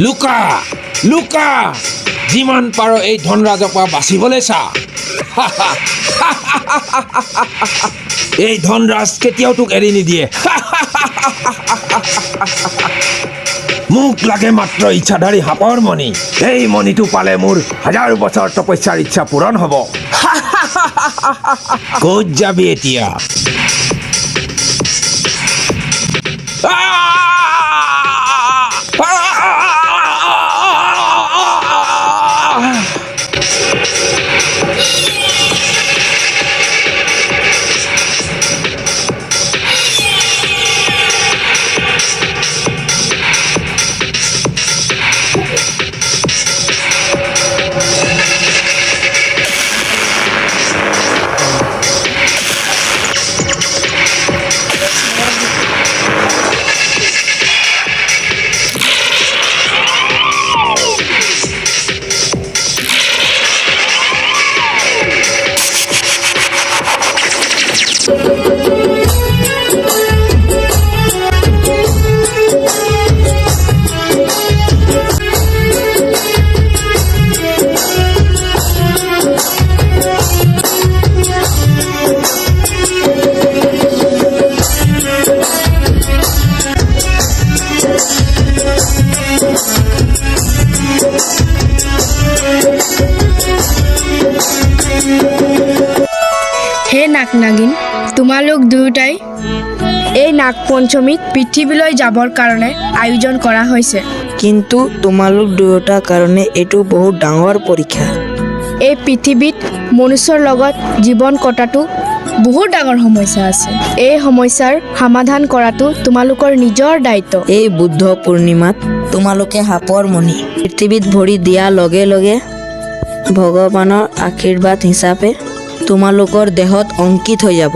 লুকা লুকা যিমান পাৰ এই ধনৰাজৰ পৰা বাচিবলৈ চা এই ধনৰাজ কেতিয়াও তোক এৰি নিদিয়ে মোক লাগে মাত্ৰ ইচ্ছাধাৰী সাপৰ মণি এই মণিটো পালে মোৰ 1000 বছৰ তপস্যাৰ ইচ্ছা পূৰণ হ'ব ক'ত যাবি এতিয়া হে নাগ নাগিন তোমালোক দুয়োটাই এই নাগ পঞ্চমীত পৃথিৱীলৈ যাবৰ কাৰণে আয়োজন কৰা হৈছে কিন্তু তোমালোক দুয়োটাৰ কাৰণে এইটো বহুত ডাঙৰ পৰীক্ষা এই পৃথিৱীত মনুষ্যৰ লগত জীৱন কটাটো বহুত ডাঙৰ সমস্যা আছে এই সমস্যাৰ সমাধান কৰাটো তোমালোকৰ নিজৰ দায়িত্ব এই বুদ্ধ পূৰ্ণিমাত তোমালোকে সাপৰ মণি পৃথিৱীত ভৰি দিয়াৰ লগে লগে ভগৱানৰ আশীৰ্বাদ হিচাপে তোমালোকৰ দেহত অংকিত হৈ যাব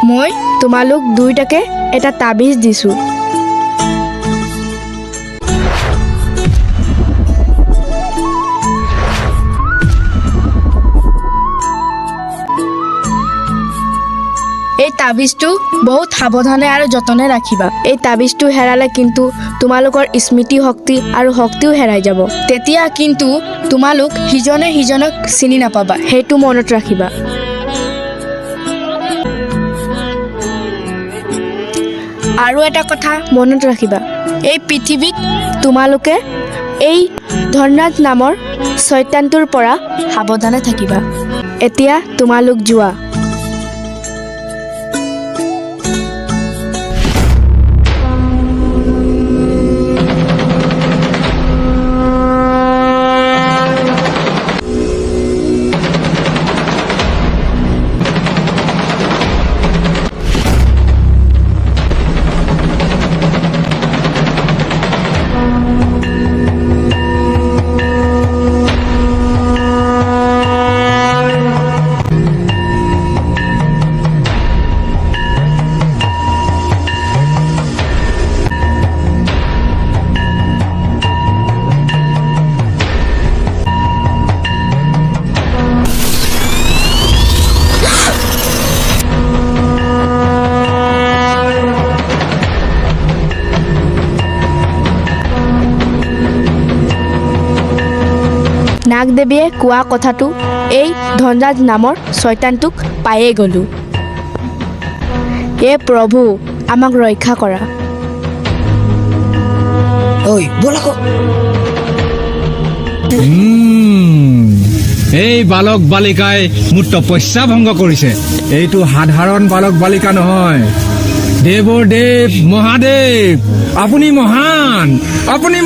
মই তোমালোক দুয়োটাকে এটা তাবিজ দিছোঁ এই তাবিজটো বহুত সাৱধানে আৰু যতনে ৰাখিবা এই তাবিজটো হেৰালে কিন্তু তোমালোকৰ স্মৃতি শক্তি আৰু শক্তিও হেৰাই যাব তেতিয়া কিন্তু তোমালোক সিজনে সিজনক চিনি নাপাবা সেইটো মনত ৰাখিবা আৰু এটা কথা মনত ৰাখিবা এই পৃথিৱীত তোমালোকে এই ধনৰাজ নামৰ শয়তানটোৰ পৰা সাৱধানে থাকিবা এতিয়া তোমালোক যোৱা নাগদেৱীয়ে কোৱা কথাটো এই ধনৰাজ নামৰ শয়তানটোক পায়ে গ'লো হে প্ৰভু আমাক ৰক্ষা কৰা ঐ ব'ল আকৌ এই বালক বালিকাই মোৰ তপস্যা ভংগ কৰিছে এইটো সাধাৰণ বালক বালিকা নহয় দেৱৰ দেৱ মহাদেৱ আপুনি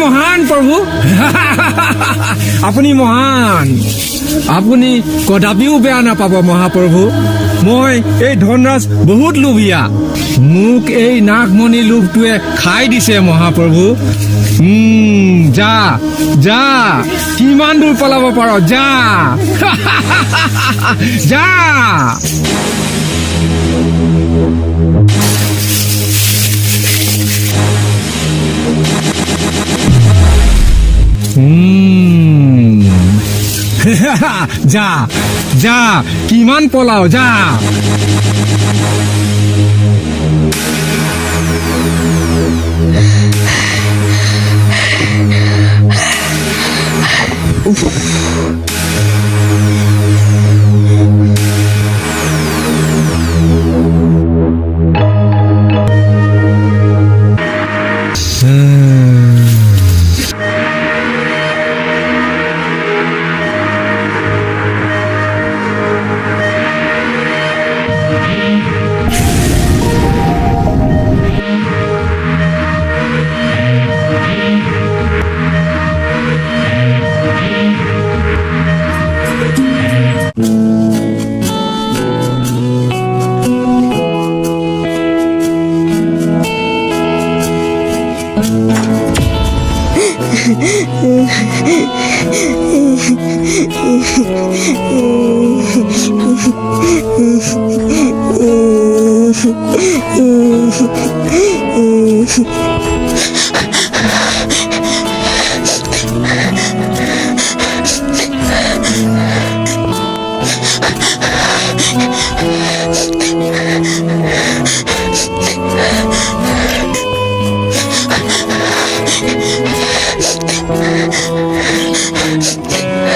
মহান প্ৰভু আপুনি মহান আপুনি কদাপিও বেয়া নাপাব মহাপ্ৰভু মই এই ধনৰাজ বহুত লোভীয়া মোক এই নাগমণি লোভটোৱে খাই দিছে মহাপ্ৰভু যা যা কিমান দূৰ পলাব পাৰ যা যা যা যা কিমান পলাও যা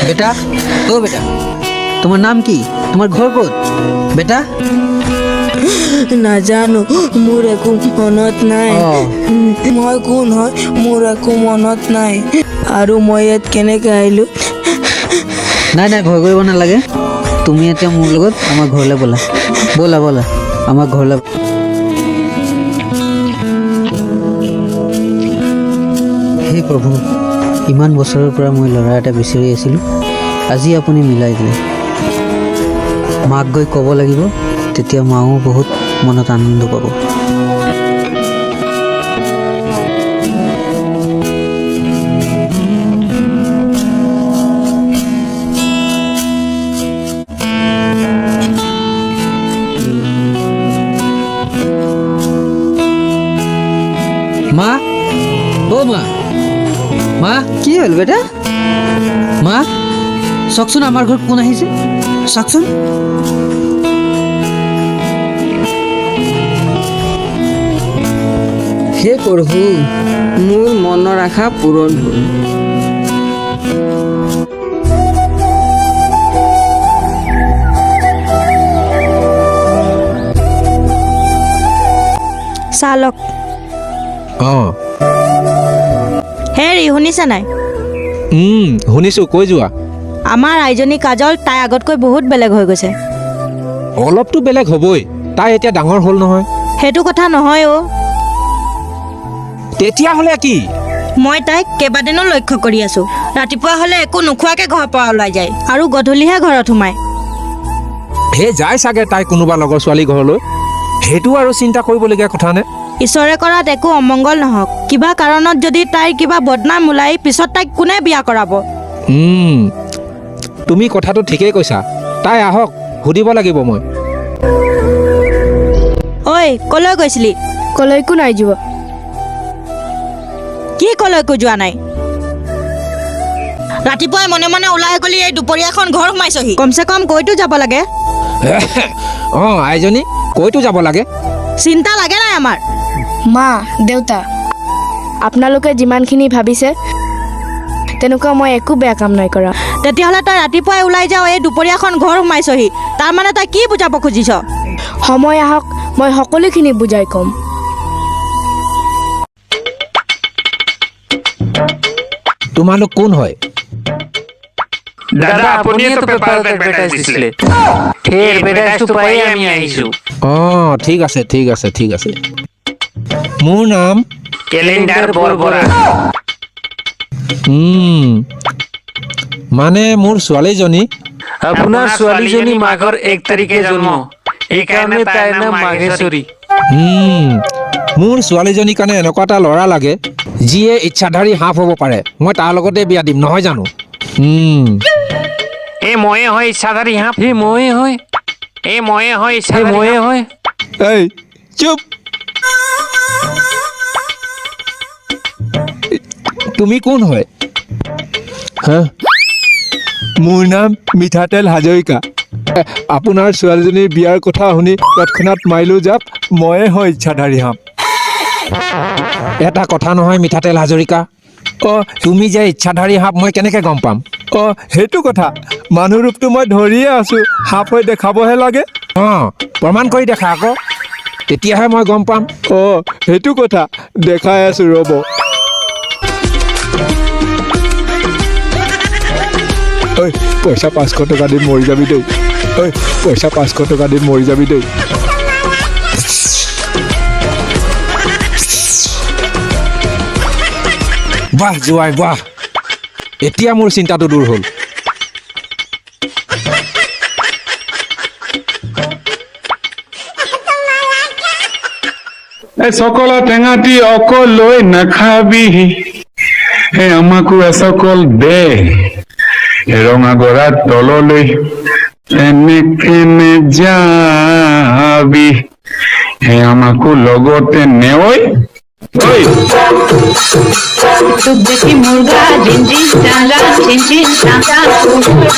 বেটা ও বেটা তোমার নাম কি তোমার ঘর ক'ত বেটা নাজানো মোৰ একো মনত নাই অঁ মই কোন হয় মোৰ একো মনত নাই আৰু মই ইয়াত কেনেকৈ আহিলোঁ নাই নাই ভয় কৰিব নালাগে তুমি এতিয়া মোৰ লগত আমাৰ ঘৰলৈ ব'লা ব'লা ব'লা আমাৰ ঘৰলৈ হে প্ৰভু ইমান বছৰৰ পৰা মই ল'ৰা এটা বিচাৰি আছিলোঁ আজি আপুনি মিলাই দিলে মাক গৈ ক'ব লাগিব তেতিয়া মাও বহুত মনত আনন্দ পাব মা অ মা মা কি হ'ল বেটা মা চাওকচোন আমাৰ ঘৰত কোন আহিছে চাওকচোন হে প্ৰভু মোৰ মনৰ আশা পূৰণ হ'ল চালক অঁ হেৰি শুনিছা নাই শুনিছোঁ কৈ যোৱা আমাৰ আইজনী কাজল তাই আগতকৈ বহুত বেলেগ হৈ গৈছে অলপতো বেলেগ হ'বই তাই এতিয়া ডাঙৰ হ'ল নহয় সেইটো কথা নহয় অ' তেতিয়াহ'লে কি মই তাইক কেইবাদিনো লক্ষ্য কৰি আছোঁ ৰাতিপুৱা হ'লে একো নোখোৱাকৈ ঘৰৰ পৰা ওলাই যায় আৰু গধূলিহে ঘৰত সোমায় হে যায় চাগে তাই কোনোবা লগৰ ছোৱালী ঘৰলৈ সেইটো আৰু চিন্তা কৰিবলগীয়া কথা নে ঈশ্বৰে কৰাত একো অমংগল নহওক কিবা কাৰণত যদি তাইৰ কিবা বদনাম ওলাই পিছত তাইক কোনে বিয়া কৰাব তুমি কথাটো ঠিকেই কৈছা তাই আহক সুধিব লাগিব মই ঐ ক'লৈ গৈছিলি কলৈকো নাই যোৱা কি ক'লৈকো যোৱা নাই ৰাতিপুৱাই মনে মনে ওলাই গ'লি এই দুপৰীয়াখন ঘৰ সোমাইছহি কমচে কম কৈতো যাব লাগে অঁ আইজনী কৈতো যাব লাগে চিন্তা লাগে নাই আমাৰ মা দেউতা আপোনালোকে যিমানখিনি ভাবিছে তেনেকুৱা মই একো বেয়া কাম নাই কৰা তেতিয়াহ'লে তই ৰাতিপুৱাই ওলাই যাওঁ এই দুপৰীয়াখন ঘৰ সোমাইছহি তাৰমানে তই কি বুজাব খুজিছ সময় আহক মই সকলোখিনি বুজাই ক'ম তোমালোক কোন হয় দাদা আপুনিয়ে তো পেপাৰত এডভাৰটাইজ দিছিলে সেই এডভাৰটাইজটো পাই আমি আহিছো অঁ ঠিক আছে ঠিক আছে ঠিক আছে মোৰ নাম কেলেণ্ডাৰ বৰবৰা মানে মোৰ ছোৱালীজনী আপোনাৰ ছোৱালীজনী মাঘৰ 1 তাৰিখে জন্ম এইকাৰণে তাইৰ নাম মাঘেশ্বৰী মোৰ ছোৱালীজনীৰ কাৰণে এনেকুৱা এটা ল'ৰা লাগে যিয়ে ইচ্ছাধাৰী সাপ হ'ব পাৰে মই তাৰ লগতে বিয়া দিম নহয় জানো এই ময়ে হয় ইচ্ছাধাৰী সাপ এই ময়ে হয় ইচ্ছাধাৰী হয় এই চুপ তুমি কোন হয় হা মোৰ নাম মিঠাতেল হাজৰিকা আপোনাৰ ছোৱালীজনীৰ বিয়াৰ কথা শুনি তৎক্ষণাত মাৰিলোঁ জাপ ময়ে হয় ইচ্ছাধাৰী সাপ এটা কথা নহয় মিঠাতেল হাজৰিকা অঁ তুমি যে ইচ্ছাধাৰী সাপ মই কেনেকৈ গম পাম অঁ সেইটো কথা মানুহ ৰূপটো মই ধৰিয়ে আছোঁ সাপ হৈ দেখাবহে লাগে অঁ প্ৰমাণ কৰি দেখা আকৌ তেতিয়াহে মই গম পাম অঁ সেইটো কথা দেখাই আছোঁ ৰ'ব ঐ পইচা 500 টকা দি মৰি যাবি দেই ঐ পইচা 500 টকা দি মৰি যাবি দেই বাহ জোৱাই বাহ এতিয়া মোৰ চিন্তাটো দূৰ হ'ল এই চকলা টেঙাটি অকল লৈ নাখাবি হে আমাকো এচকল দে ৰঙা গৰাত তললৈ কেনে যাবি হে আমাকো লগতে নেঐ ঐ তোক দেখি মুৰ্গা জিঞ্জিন চালা চিনচিন চাচা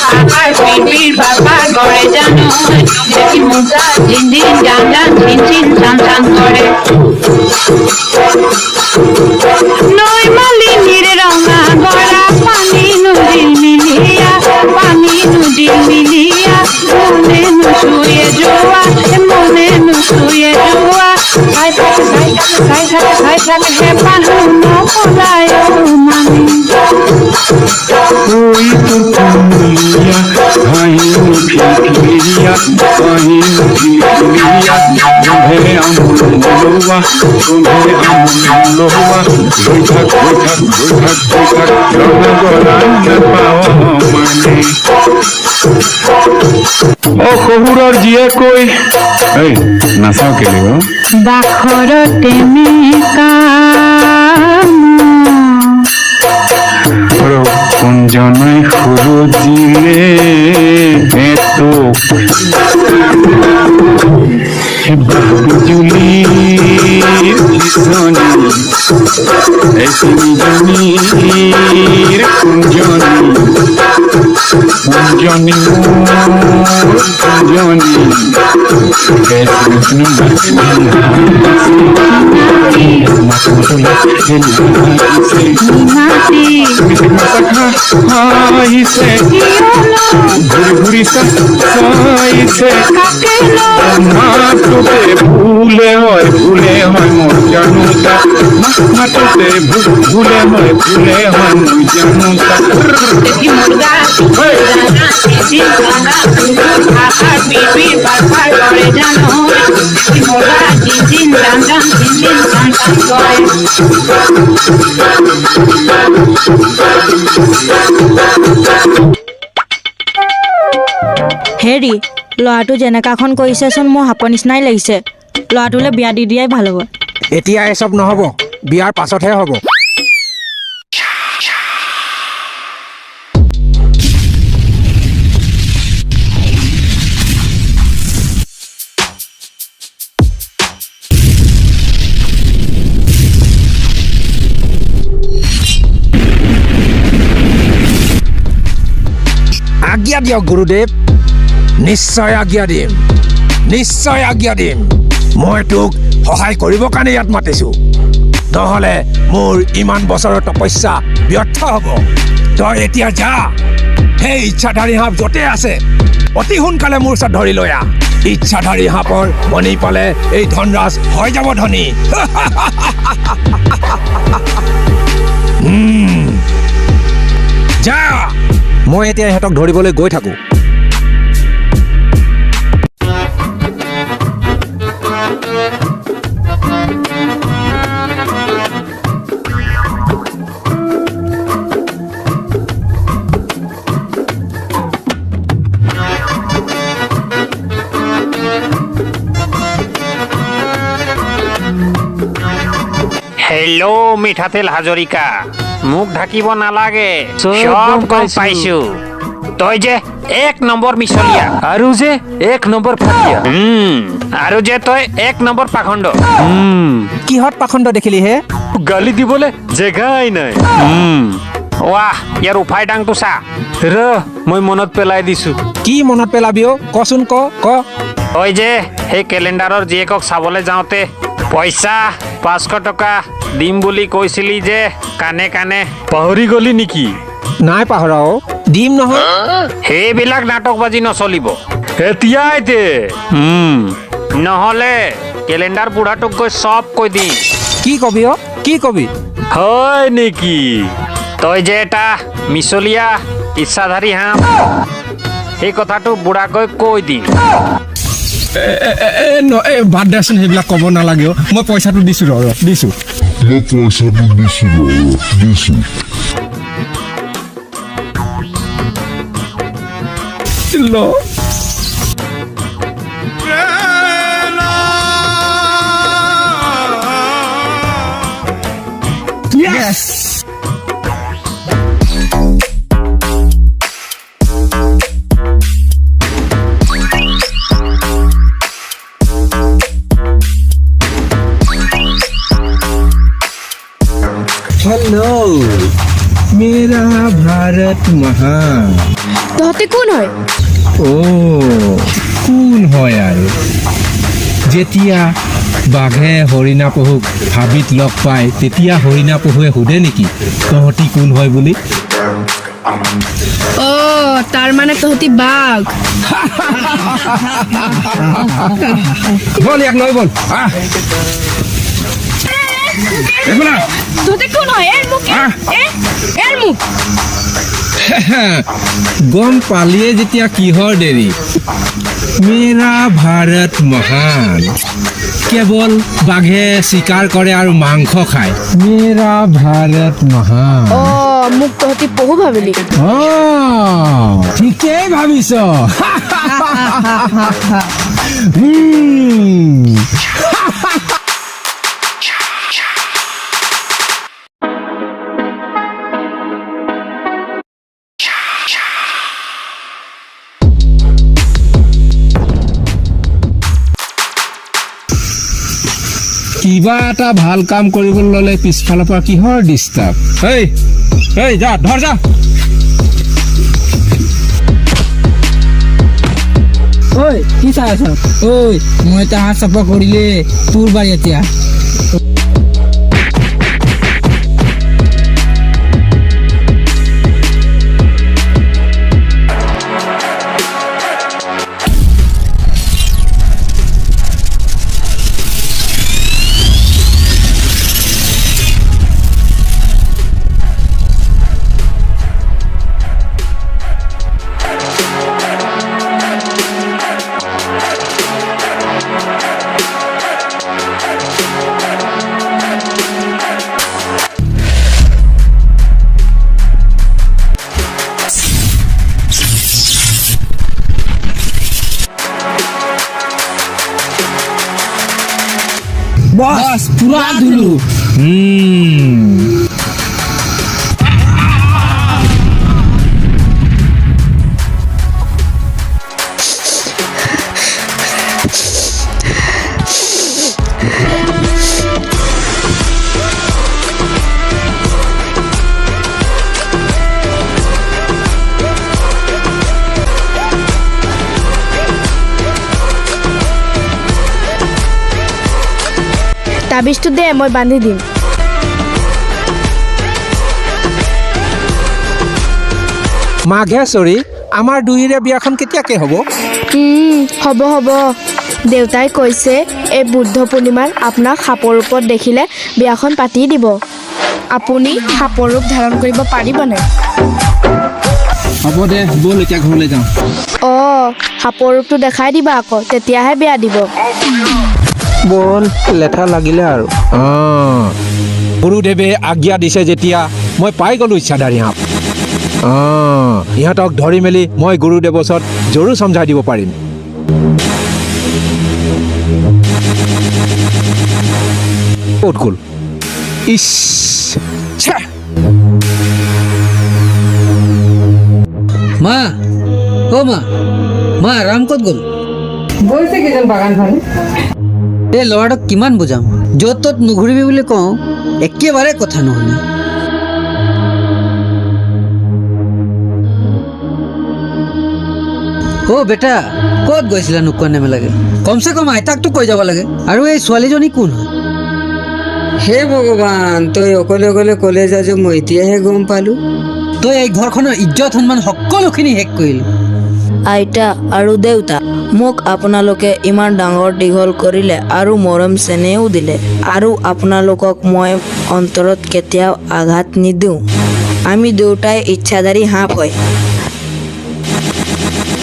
হাহাৰ পিপিৰ বাবা কৰে জানো তোক দেখি মুৰ্গা জিঞ্জিন চালা চিনচিন চাচা কৰে নৈ মালিনীৰ ৰঙা গড়া পানি নদীৰ মিলিয়া মনে নুসুয়ে যোৱা খাই থাকে হে পাহু নপলায় মানি ওই তোর কুমিলিয়া হাহিনু ফিফিলিয়া তোমে আমুল লোয়া রই থাক রঙা গলান পাওয়া মানে ও শহুৰৰ জীয়েকৈ এই নাচাও কেলে অ বাখৰতে কুঞ্জনই সুৰজিলে এতো বিজুলি ভীষণি এই তিনিজনীৰ কুঞ্জনী আহিছে ঘূৰি চাইছে মাতোতে ভুলে হয় মোৰ জানোতা মাতোতে ভুলে হয় মোৰ জানোতা দেখি মুৰ্গা চিনচিন চালা হাহাৰ পিপিৰ বাবা কৰে জানো দেখি মুৰ্গা জিঞ্জিন চালা চিনচিন চাচা কৰে হেৰি ল'ৰাটো যেনেকাখন কৰিছেচোন মোৰ সাপৰ নিচিনাই লাগিছে ল'ৰাটোলৈ বিয়া দি দিয়াই ভাল হ'ব এতিয়া এসব নহ'ব বিয়াৰ পাছতহে হ'ব আজ্ঞা দিয়ক গুৰুদেৱ নিশ্চয় আজ্ঞা দিম মই তোক সহায় কৰিবৰ কাৰণে ইয়াত মাতিছো নহ'লে মোৰ ইমান বছৰৰ তপস্যা ব্যৰ্থ হ'ব তই এতিয়া যা সেই ইচ্ছাধাৰী সাপ য'তে আছে অতি সোনকালে মোৰ ওচৰত ধৰি লৈ আহ ইচ্ছাধাৰী সাপৰ মণি পালে এই ধনৰাজ হৈ যাব ধনী যা মই এতিয়া ইহঁতক ধৰিবলৈ গৈ থাকোঁ হেল্ল' মিঠাতেল হাজৰিকা মোক ঢাকিব নালাগে চব গম পাইছো তই যে 1 নম্বৰ মিছলীয়া আৰু যে 1 নম্বৰ ফাটিয়া আৰু যে তই 1 নম্বৰ পাখণ্ড কিহত পাখণ্ড দেখিলি হে গালি দিবলৈ জেগাই নাই ৱাহ ইয়াৰ উফাই ডাংটো চা ৰ মই মনত পেলাই দিছো কি মনত পেলাবি অ কচোন ক তই যে সেই কেলেণ্ডাৰৰ জীয়েকক চাবলৈ যাওঁতে পইচা 500 টকা দিম বুলি কৈছিলি যে কানে কানে পাহৰি গলি নেকি নাই পাহৰা অ দিম নহয় সেইবিলাক নাটকবাজি নচলিব এতিয়াইতে নহ'লে কেলেণ্ডাৰ বুঢ়াটোক গৈ চব কৈ দিম কি কবি অ কি কবি হয় নেকি তই যে এটা মিছলীয়া ইচ্ছাধাৰী হাঁহ সেই কথাটো বুঢ়াক গৈ কৈ দিম বাদ দেচোন সেইবিলাক ক'ব নালাগে মই পইচাটো দিছো দিছো ল মেৰা ভাৰত মহান তহঁতে কোন হয়? কোন হয় আৰু যেতিয়া বাঘে হৰিণা পহুক হাবিত লগ পায় তেতিয়া হৰিণা পহুৱে সোধে নেকি তহঁতি কোন হয় বুলি? তাৰ মানে তহঁতি বাঘ। বল ইয়াক লৈ বল আহ এইফালে। তহঁতে কোন হয়? এৰ মোক। গম পালিয়ে যেতিয়া কিহৰ দেৰি? মেৰা ভাৰত মহান। কেৱল বাঘে চিকাৰ কৰে আৰু মাংস খায়। মেৰা ভাৰত মহান। মোক তহঁতি পহু ভাবিলি। ঠিকেই ভাবিছ। কিবা এটা ভাল কাম কৰিবলৈ ল'লে পিছফালৰ পৰা কিহৰ ডিষ্টাৰ্ব? এই যা ধৰ যা। ঐ কি চাই আছ? ঐ মই এটা হাত চাপা কৰিলে তোৰ বাৰী এতিয়া। বস পুৰা ধুলু। তাবিজটো দে, মই বান্ধি দিম। মাঘেশ্বৰী, আমাৰ দুইৰে বিয়াখন কেতিয়াকে হ'ব? হ'ব। দেউতাই কৈছে এই বুদ্ধ পূৰ্ণিমাত আপোনাক সাপৰ ৰূপত দেখিলে বিয়াখন পাতি দিব। আপুনি সাপৰ ৰূপ ধাৰণ কৰিব পাৰিবনে? হ'ব দে, ব'ল এতিয়া ঘৰলৈ যাওঁ। সাপৰ ৰূপটো দেখাই দিবা আকৌ, তেতিয়াহে বিয়া দিব। বল লেঠা লাগিলে আৰু। গুৰুদেৱে আজ্ঞা দিছে যেতিয়া মই পাই গ'লো ইচ্ছাধাৰী সাপ। ইহঁতক ধৰি মেলি মই গুৰুদেৱৰ ওচৰত জৰুৰ সমঝাই দিব পাৰিম। ক'ত গ'ল? ইছ মা মা ৰাম ক'ত গ'ল? গৈছে কিজন বাগান ফালে। এই ল'ৰাটোক কিমান বুজাম, য'ত ত'ত নুঘূৰিবি বুলি কওঁ, একেবাৰে কথা নুশুনে। বেটা ক'ত গৈছিলা নোকোৱা নেমেলাগে? কমচে কম আইতাকটো কৈ যাব লাগে। আৰু এই ছোৱালীজনী কোন হয়? হে ভগৱান, তই অকলে অকলে ক'লে যা যে মই এতিয়াহে গম পালো। তই এই ঘৰখনৰ ইজ্জত সন্মান সকলোখিনি শেষ কৰিলি। আইতা আৰু দেউতা, মোক আপোনালোকে ইমান ডাঙৰ দীঘল কৰিলে আৰু মৰম চেনেহও দিলে, আৰু আপোনালোকক মই অন্তৰত কেতিয়াও আঘাত নিদিওঁ। আমি দুয়োটাই ইচ্ছাধাৰী সাপ হয়।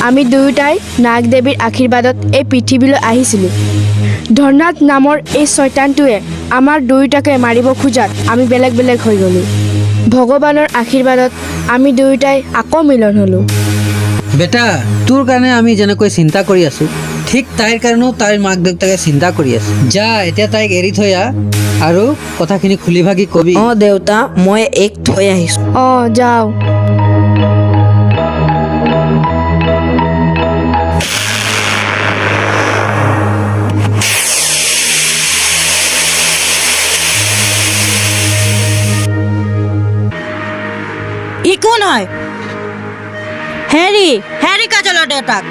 আমি দুয়োটাই নাগ দেৱীৰ আশীৰ্বাদত এই পৃথিৱীলৈ আহিছিলোঁ। ধৰ্ণাথ নামৰ এই শয়তানটোৱে আমাৰ দুয়োটাকে মাৰিব খোজাত আমি বেলেগ বেলেগ হৈ গ'লোঁ। ভগৱানৰ আশীৰ্বাদত আমি দুয়োটাই আকৌ মিলন হ'লোঁ। বেটা, তোৰ কাৰণে আমি যেনেকৈ চিন্তা কৰি আছোঁ, ঠিক তাইৰ কাৰণেও তাইৰ মাক দেউতাকে চিন্তা কৰি আছে। যা এতিয়া তাইক এৰি থৈ আহ আৰু কথাখিনি খুলি ভাগি কবি। দেউতা, মই এইক থৈ আহিছোঁ। যাওঁ। কোন হয়? হেৰি হেৰি কাজলৰ দেউতাক।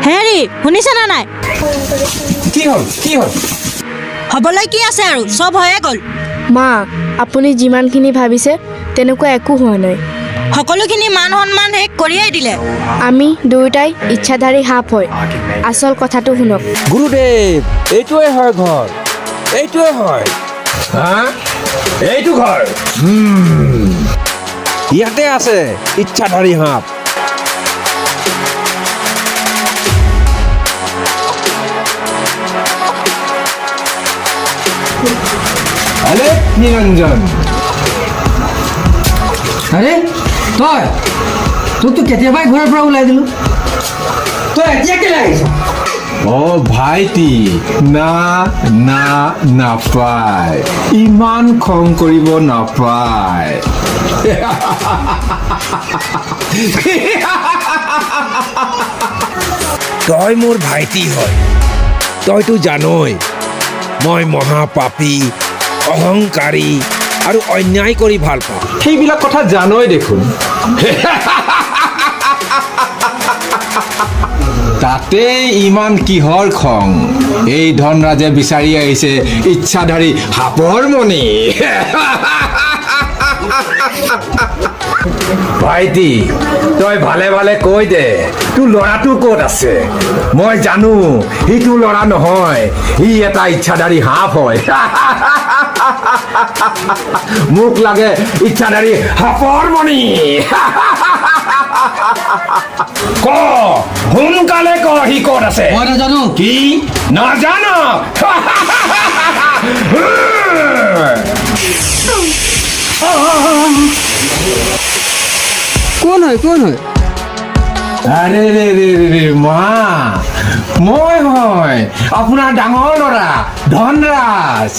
হেৰি শুনিছেনে নাই? কি হ'ল কি হ'ল? হ'বলৈ কি আছে আৰু, চব হৈয়ে গ'ল। মা, আপুনি যিমানখিনি ভাবিছে তেনেকুৱা একো হোৱা নাই। সকলোখিনি মান সন্মান শেষ কৰিয়েই দিলে। আমি দুয়োটাই ইচ্ছাধাৰী সাপ হয়। আচল কথাটো শুনক। গুৰুদেৱ, এইটোৱে হয় ঘৰ, এইটোৱে হয়। হা? এইটো ঘৰ? ইয়াতে আছে ইচ্ছাধাৰী সাপ। আৰে নিৰঞ্জন, আৰে তই তোকতো কেতিয়াবাই ঘৰৰ পৰা ওলাই দিলোঁ, তই এতিয়া কেলৈ আহিছ? অ ভাইটি, না না নাপায়, ইমান খং কৰিব নাপায়। তই মোৰ ভাইটি হয়, তইতো জানই মই মহাপাপী, অহংকাৰী আৰু অন্যায় কৰি ভাল পাওঁ। সেইবিলাক কথা জানই দেখোন। তাতে ইমান কিহৰ খং? এই ধনৰাজে বিচাৰি আহিছে ইচ্ছাধাৰী সাপৰ মণি। ভাইটি, তই ভালে ভালে কৈ দে, তোৰ ল'ৰাটো ক'ত আছে? মই জানো সিটো ল'ৰা নহয়, সি এটা ইচ্ছাধাৰী সাপ হয়। মোক লাগে ইচ্ছাধাৰী সাপৰ মণি। ক, সোনকালে ক, সি ক'ত আছে? মই নাজানো। কি নাজান? কোন হয় কোন হয়? আৰে ৰে ৰে ৰে ৰে মা, মই হয় আপোনাৰ ডাঙৰ ল'ৰা ধনৰাজ।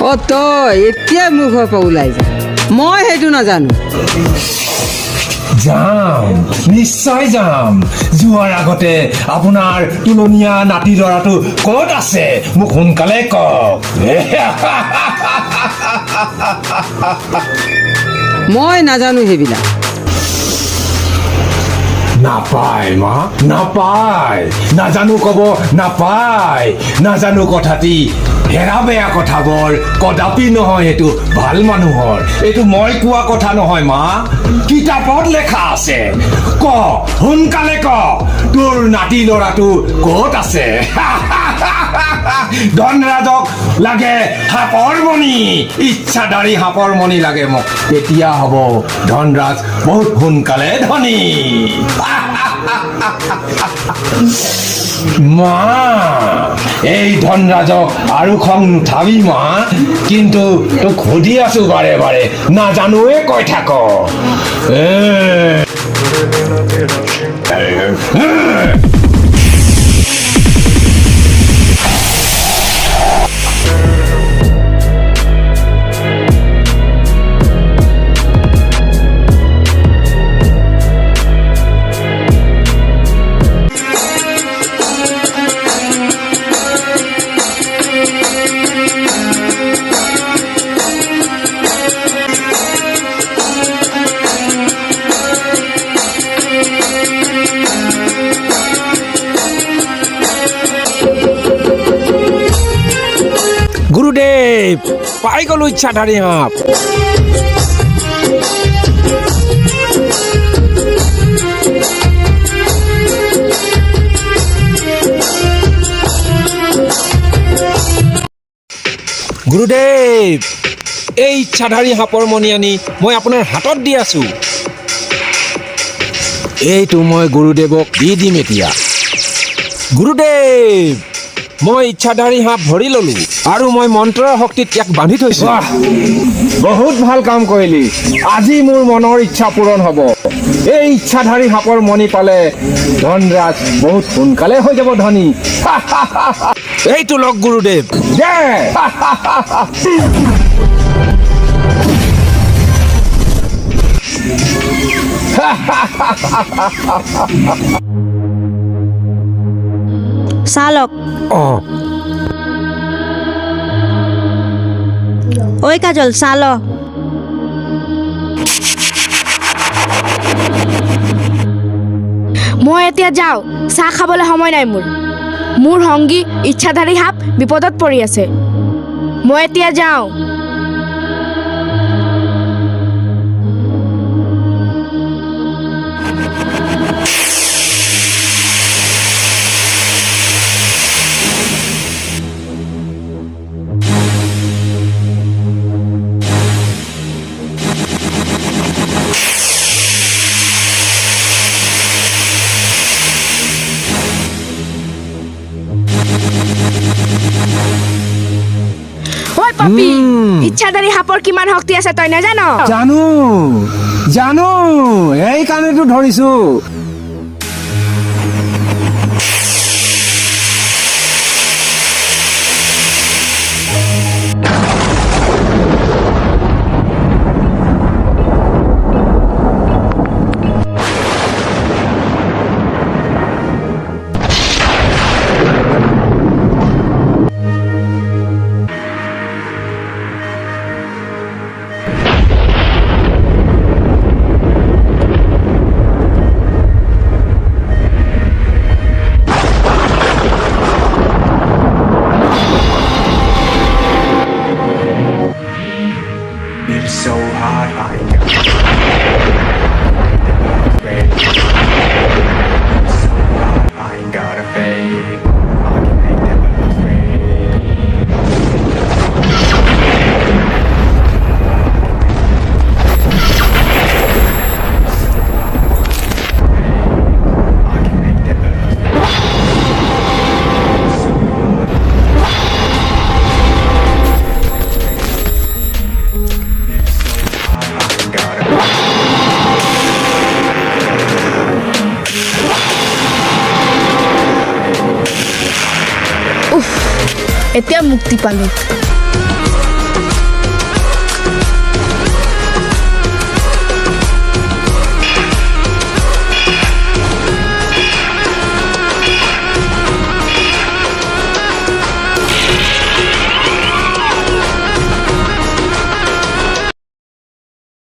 অ তই এতিয়া মোৰ ঘৰৰ পৰা ওলাই যা, মই সেইটো নাজানো। যাম, নিশ্চয় যাম। যোৱাৰ আগতে আপোনাৰ তুলনীয়া নাতি ল'ৰাটো ক'ত আছে মোক সোনকালে কওক। মই নাজানো সেইবিলাক। নাপায় মা, নাপায়। নাজানো ক'ব নাপায়। নাজানো কথাটি হেৰা বেয়া কথাবোৰ কদাপি নহয়, এইটো ভাল মানুহৰ। এইটো মই কোৱা কথা নহয় মা, কিতাপত লেখা আছে। ক, সোনকালে ক, তোৰ নাতি ল'ৰাটো ক'ত আছে? ধনৰাজক লাগে সাপৰ মণি, ইচ্ছাধাৰী সাপৰ মণি লাগে মোক। তেতিয়া হ'ব ধনৰাজ বহুত সোনকালে ধনী। মা, এই ধনৰাজক আৰু খং নুঠাবি মা, কিন্তু তোক সুধি আছো বাৰে বাৰে, নাজানোৱে কৈ থাক। গুৰুদেৱ, পাই গলো ইচ্ছাধাৰী সাপ। গুৰুদেৱ, এই ইচ্ছাধাৰী সাপৰ মণি আনি মই আপোনাৰ হাতত দি আছো। এইটো মই গুৰুদেৱক দি দিম এতিয়া। গুৰুদেৱ, মই ইচ্ছাধাৰী সাপ ধৰি ললো আৰু মই মন্ত্ৰৰ শক্তিত ইয়াক বান্ধি থৈছো। বহুত ভাল কাম কৰিলি। আজি মোৰ মনৰ ইচ্ছা পূৰণ হ'ব। এই ইচ্ছাধাৰী সাপৰ মণি পালে ধনৰাজ বহুত সোনকালে হৈ যাব ধনী। এইটো লওক গুৰুদেৱ। দে। চালক অঁ, ঐ কাজল চাহ ল মই এতিয়া যাওঁ চাহ খাবলৈ সময় নাই মোৰ সংগী ইচ্ছাধাৰী সাপ বিপদত পৰি আছে মই এতিয়া যাওঁ ঐ পাপি ইচ্ছাধাৰী সাপৰ কিমান শক্তি আছে তই নাজান জানো সেইকাৰণেতো ধৰিছো এতিয়া মুক্তি পালো